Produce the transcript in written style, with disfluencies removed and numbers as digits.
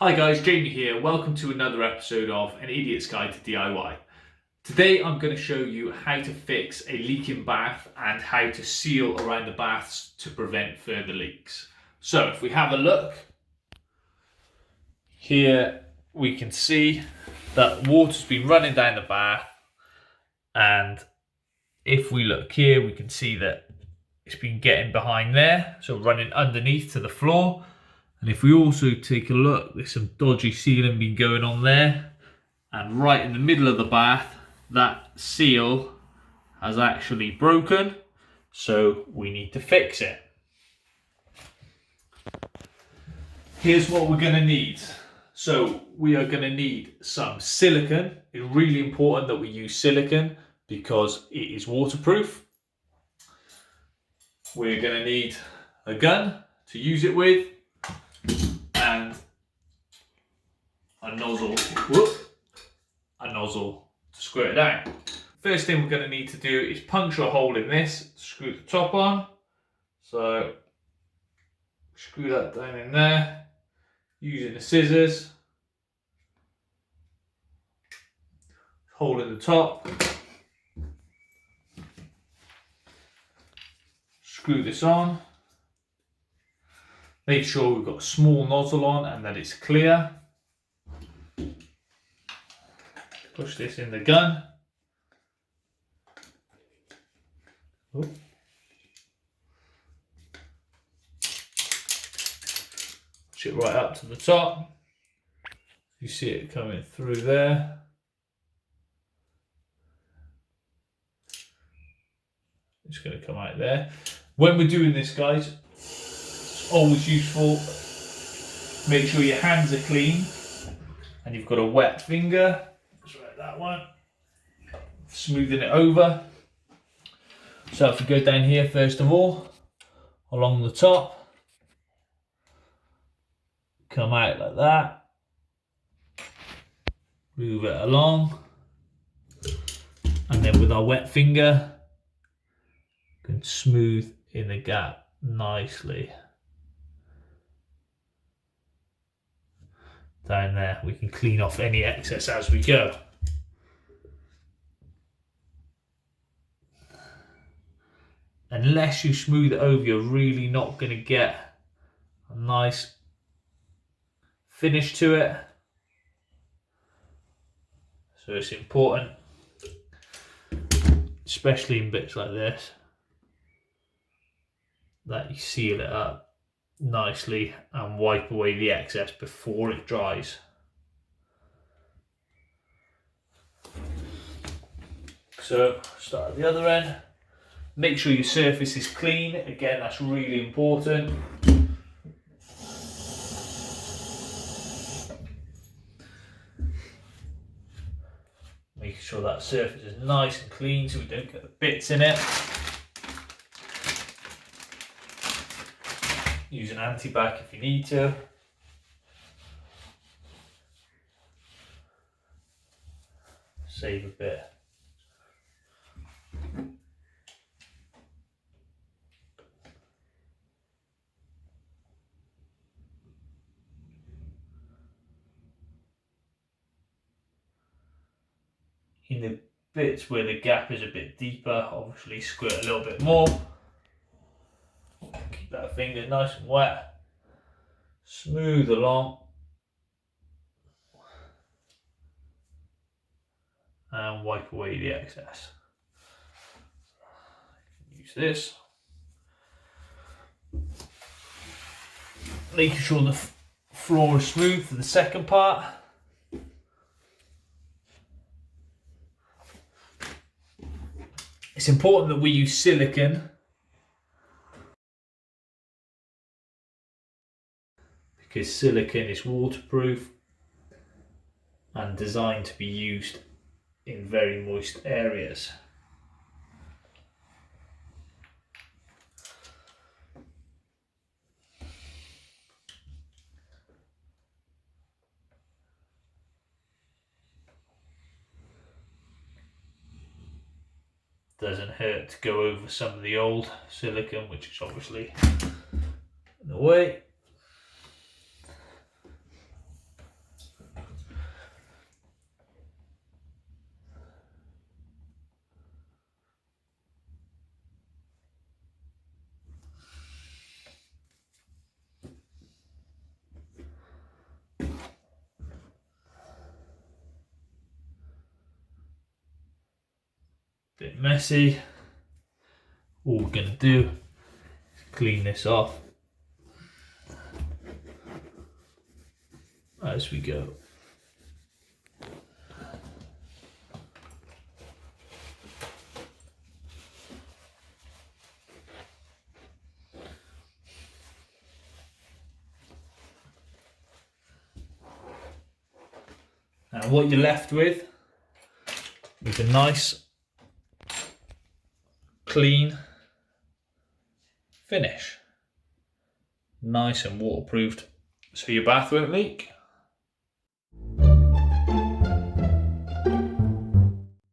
Hi guys, Jamie here. Welcome to another episode of An Idiot's Guide to DIY. Today I'm going to show you how to fix a leaking bath and how to seal around the baths to prevent further leaks. So if we have a look, here we can see that water's been running down the bath, and if we look here we can see that it's been getting behind there, so running underneath to the floor. And if we also take a look, there's some dodgy sealing been going on there, and right in the middle of the bath that seal has actually broken, so we need to fix it. Here's what we're going to need. So we are going to need some silicone. It's really important that we use silicone because it is waterproof. We're going to need a gun to use it with, and a nozzle to squirt it out. First thing we're going to need to do is puncture a hole in this, screw the top on. So screw that down in there using the scissors. Hole in the top. Screw this on. Make sure we've got a small nozzle on and that it's clear. Push this in the gun. Push it right up to the top. You see it coming through there. It's going to come out there. When we're doing this, guys, it's always useful. Make sure your hands are clean and you've got a wet finger. Just like that one. Smoothing it over. So if we go down here first of all, along the top, come out like that, move it along, and then with our wet finger, can smooth in the gap nicely. Down there, we can clean off any excess as we go. Unless you smooth it over, you're really not going to get a nice finish to it. So it's important, especially in bits like this, that you seal it up nicely and wipe away the excess before it dries. So start at the other end. Make sure your surface is clean. Again, that's really important. Making sure that surface is nice and clean so we don't get the bits in it. Use an anti-bac if you need to. Save a bit. In the bits where the gap is a bit deeper, obviously squirt a little bit more. Keep that finger nice and wet. Smooth along. And wipe away the excess. Use this. Making sure the floor is smooth for the second part. It's important that we use silicone because silicone is waterproof and designed to be used in very moist areas. Doesn't hurt to go over some of the old silicone, which is obviously in the way. bit messy. All we're going to do is clean this off as we go. And what you're left with is a nice, clean finish. Nice and waterproofed, so your bath won't leak.